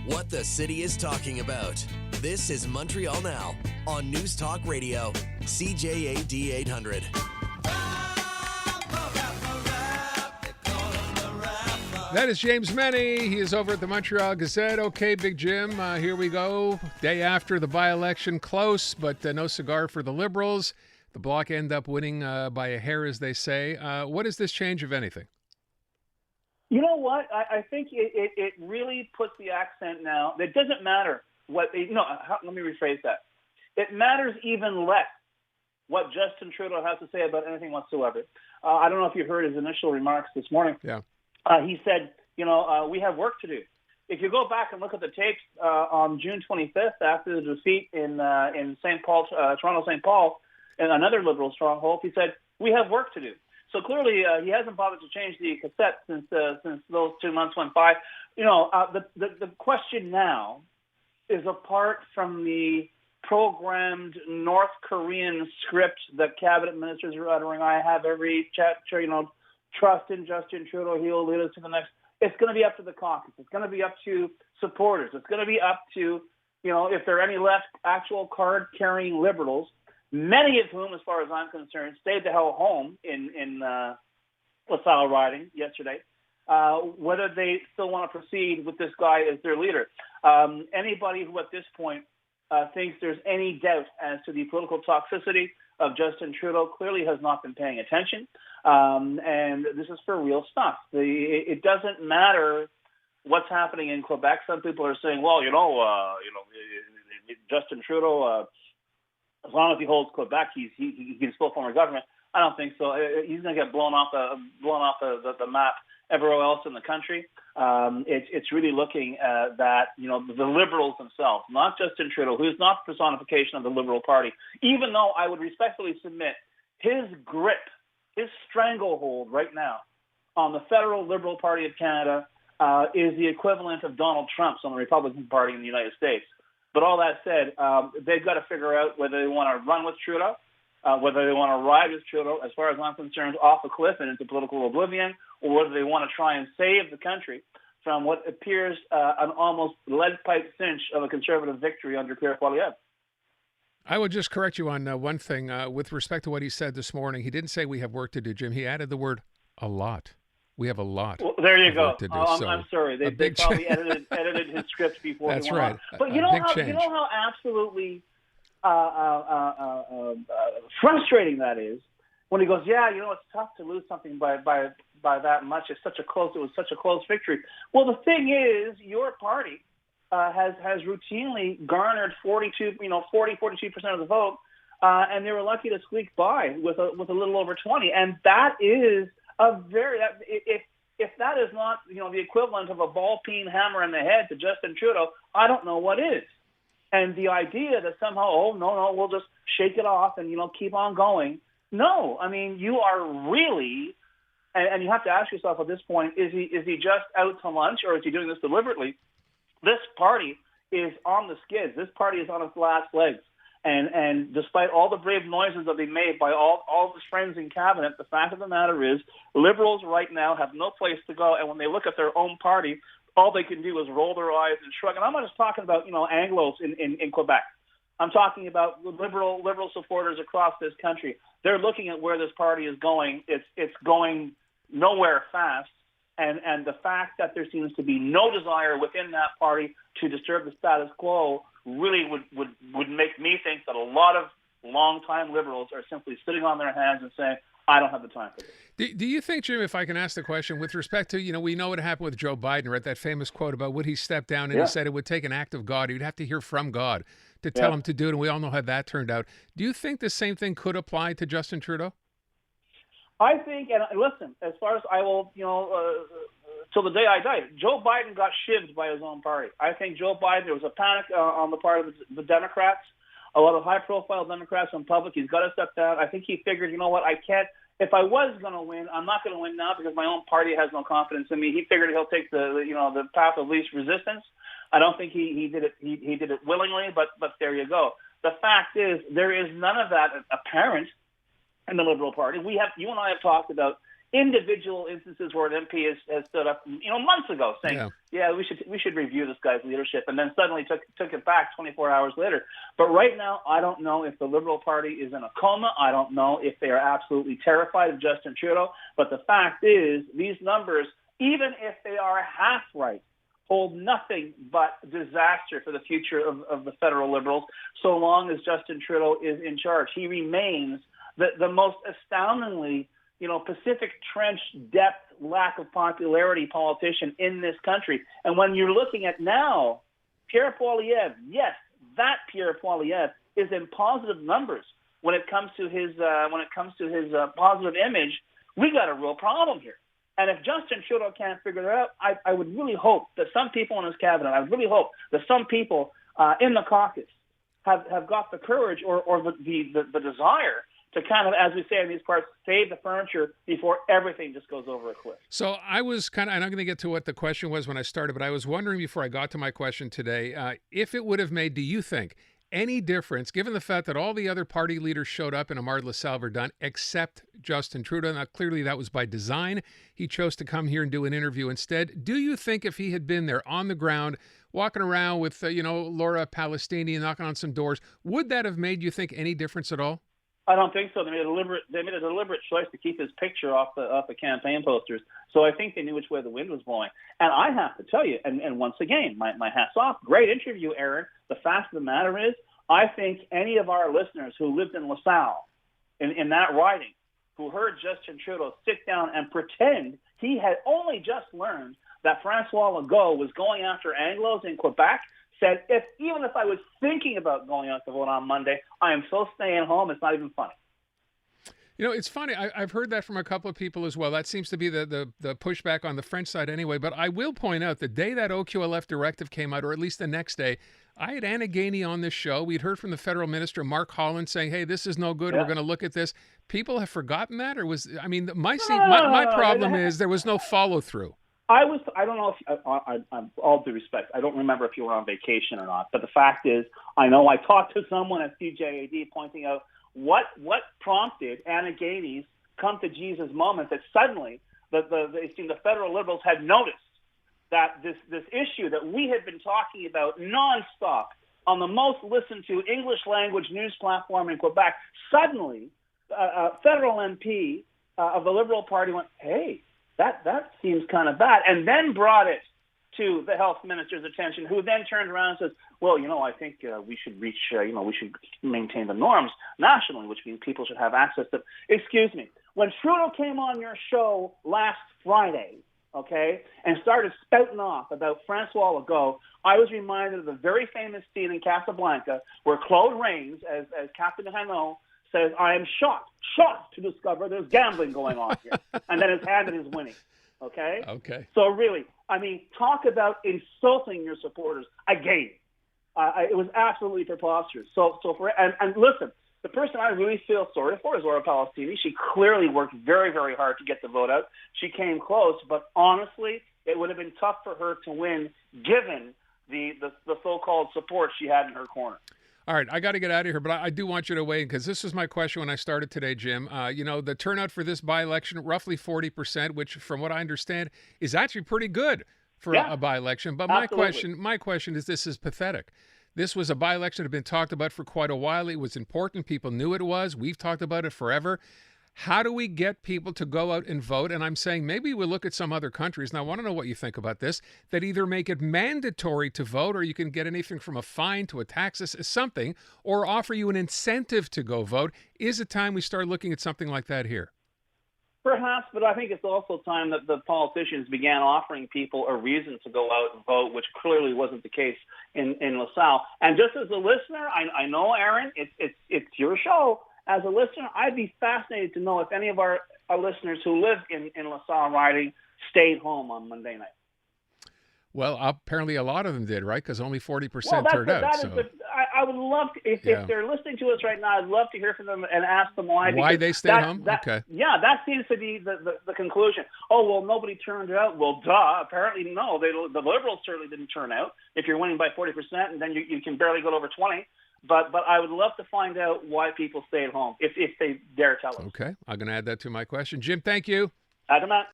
What the city is talking about. This is Montreal Now on News Talk Radio, CJAD 800. That is James MENNIE. He is over at the Montreal Gazette. Okay, Big Jim, here we go. Day after the by-election, close, but no cigar for the Liberals. The Bloc end up winning by a hair, as they say. What does this change, if anything? You know what? I think it really puts the accent now. It doesn't matter what let me rephrase that. It matters even less what Justin Trudeau has to say about anything whatsoever. I don't know if you heard his initial remarks this morning. Yeah. He said, we have work to do. If you go back and look at the tapes on June 25th after the defeat in St. Paul, Toronto St. Paul, and another Liberal stronghold, he said, we have work to do. So clearly he hasn't bothered to change the cassette since those 2 months went by. The question now is apart from the programmed North Korean script that cabinet ministers are uttering, I have every trust in Justin Trudeau, he will lead us to the next. It's going to be up to the caucus. It's going to be up to supporters. It's going to be up to, if there are any left actual card-carrying Liberals, many of whom, as far as I'm concerned, stayed the hell home in LaSalle riding yesterday, whether they still want to proceed with this guy as their leader. Anybody who at this point thinks there's any doubt as to the political toxicity of Justin Trudeau clearly has not been paying attention. And this is for real stuff. It doesn't matter what's happening in Quebec. Some people are saying, well, Justin Trudeau, as long as he holds Quebec, he can still form a government. I don't think so. He's going to get blown off the map everywhere else in the country. It's really looking that the Liberals themselves, not Justin Trudeau, who is not the personification of the Liberal Party, even though I would respectfully submit his grip, his stranglehold right now on the federal Liberal Party of Canada is the equivalent of Donald Trump's on the Republican Party in the United States. But all that said, they've got to figure out whether they want to run with Trudeau, whether they want to ride with Trudeau, as far as I'm concerned, off a cliff and into political oblivion, or whether they want to try and save the country from what appears an almost lead pipe cinch of a Conservative victory under Pierre Poilievre. I would just correct you on one thing. With respect to what he said this morning, he didn't say we have work to do, Jim. He added the word a lot. We have a lot. Well, there you go. I'm sorry. They probably edited his script before. That's right. But you know how absolutely frustrating that is when he goes, it's tough to lose something by that much. It was such a close victory. Well, the thing is, your party has routinely garnered 42% of the vote, and they were lucky to squeak by with a little over 20, and that is if that is not the equivalent of a ball-peen hammer in the head to Justin Trudeau, I don't know what is. And the idea that somehow, we'll just shake it off and keep on going. No, I mean you are really, and you have to ask yourself at this point: is he just out to lunch, or is he doing this deliberately? This party is on the skids. This party is on its last legs. And despite all the brave noises that they made by all his friends in cabinet, the fact of the matter is Liberals right now have no place to go. And when they look at their own party, all they can do is roll their eyes and shrug. And I'm not just talking about, Anglos in Quebec. I'm talking about liberal supporters across this country. They're looking at where this party is going. It's going nowhere fast. And the fact that there seems to be no desire within that party to disturb the status quo really would make me think that a lot of longtime Liberals are simply sitting on their hands and saying, I don't have the time for this. Do you think, Jim, if I can ask the question, with respect to, we know what happened with Joe Biden, right? That famous quote about would he step down, and he said it would take an act of God. He'd have to hear from God to tell him to do it, and we all know how that turned out. Do you think the same thing could apply to Justin Trudeau? I think, and listen, as far as I will, till the day I die, Joe Biden got shivved by his own party. I think Joe Biden, there was a panic on the part of the Democrats, a lot of high-profile Democrats in public. He's got to step down. I think he figured, I can't. If I was going to win, I'm not going to win now because my own party has no confidence in me. He figured he'll take the path of least resistance. I don't think he did it. He did it willingly, but there you go. The fact is, there is none of that apparent in the Liberal Party. You and I have talked about individual instances where an MP has stood up, months ago saying, we should review this guy's leadership, and then suddenly took it back 24 hours later. But right now, I don't know if the Liberal Party is in a coma. I don't know if they are absolutely terrified of Justin Trudeau. But the fact is, these numbers, even if they are half right, hold nothing but disaster for the future of the federal Liberals so long as Justin Trudeau is in charge. He remains the most astoundingly, Pacific Trench depth, lack of popularity politician in this country. And when you're looking at now, Pierre Poilievre, yes, that Pierre Poilievre is in positive numbers when it comes to his positive image. We got a real problem here. And if Justin Trudeau can't figure it out, I would really hope that some people in his cabinet, I would really hope that some people in the caucus have got the courage or the desire to kind of, as we say in these parts, save the furniture before everything just goes over a cliff. So I was and I'm going to get to what the question was when I started, but I was wondering before I got to my question today, if it would have made, do you think, any difference, given the fact that all the other party leaders showed up in Amard LaSalle Verdun except Justin Trudeau? Now, clearly that was by design. He chose to come here and do an interview instead. Do you think if he had been there on the ground, walking around with, Laura Palestini, knocking on some doors, would that have made you think any difference at all? I don't think so. They made a deliberate choice to keep his picture off the campaign posters. So I think they knew which way the wind was blowing. And I have to tell you, and once again, my hat's off. Great interview, Aaron. The fact of the matter is, I think any of our listeners who lived in LaSalle, in that riding, who heard Justin Trudeau sit down and pretend he had only just learned that Francois Legault was going after Anglos in Quebec, said, even if I was thinking about going out to vote on Monday, I am so staying home, it's not even funny. It's funny. I've heard that from a couple of people as well. That seems to be the pushback on the French side anyway. But I will point out the day that OQLF directive came out, or at least the next day, I had Anna Gainey on this show. We'd heard from the federal minister, Mark Holland, saying, hey, this is no good. Yeah. We're going to look at this. People have forgotten that? Or my problem is there was no follow through. I don't know if, all due respect, I don't remember if you were on vacation or not, but the fact is, I know I talked to someone at CJAD pointing out what prompted Anna Gainey's come to Jesus moment that suddenly the federal Liberals had noticed that this issue that we had been talking about nonstop on the most listened to English language news platform in Quebec, suddenly a federal MP of the Liberal Party went, hey, that seems kind of bad, and then brought it to the health minister's attention, who then turned around and says, well, I think we should we should maintain the norms nationally, which means people should have access to. Excuse me. When Trudeau came on your show last Friday, okay, and started spouting off about Francois Legault, I was reminded of the very famous scene in Casablanca where Claude Rains, as Captain Hanot, says, I am shocked to discover there's gambling going on here. And then his hand is winning. Okay? Okay. So really, talk about insulting your supporters again. It was absolutely preposterous. And listen, the person I really feel sorry for is Laura Palestini. She clearly worked very, very hard to get the vote out. She came close, but honestly, it would have been tough for her to win given the so-called support she had in her corner. All right, I got to get out of here, but I do want you to weigh in because this was my question when I started today, Jim. The turnout for this by-election, roughly 40%, which from what I understand is actually pretty good for a by-election. But my question is, this is pathetic. This was a by-election that had been talked about for quite a while. It was important. People knew it was. We've talked about it forever. How do we get people to go out and vote? And I'm saying maybe we'll look at some other countries, and I want to know what you think about this, that either make it mandatory to vote, or you can get anything from a fine to a tax, something, or offer you an incentive to go vote. Is it time we start looking at something like that here? Perhaps, but I think it's also time that the politicians began offering people a reason to go out and vote, which clearly wasn't the case in LaSalle. And just as a listener, I know, Aaron, it's your show. As a listener, I'd be fascinated to know if any of our listeners who live in LaSalle riding stayed home on Monday night. Well, apparently a lot of them did, right? Because only 40% turned out. I would love to, if they're listening to us right now, I'd love to hear from them and ask them why. Why they stayed home? Okay. Yeah, that seems to be the conclusion. Oh, well, nobody turned out. Well, duh. Apparently, no. The Liberals certainly didn't turn out. If you're winning by 40%, and then you can barely go over 20%. But I would love to find out why people stayed home, if they dare tell us. Okay. I'm going to add that to my question. Jim, thank you. Adamant.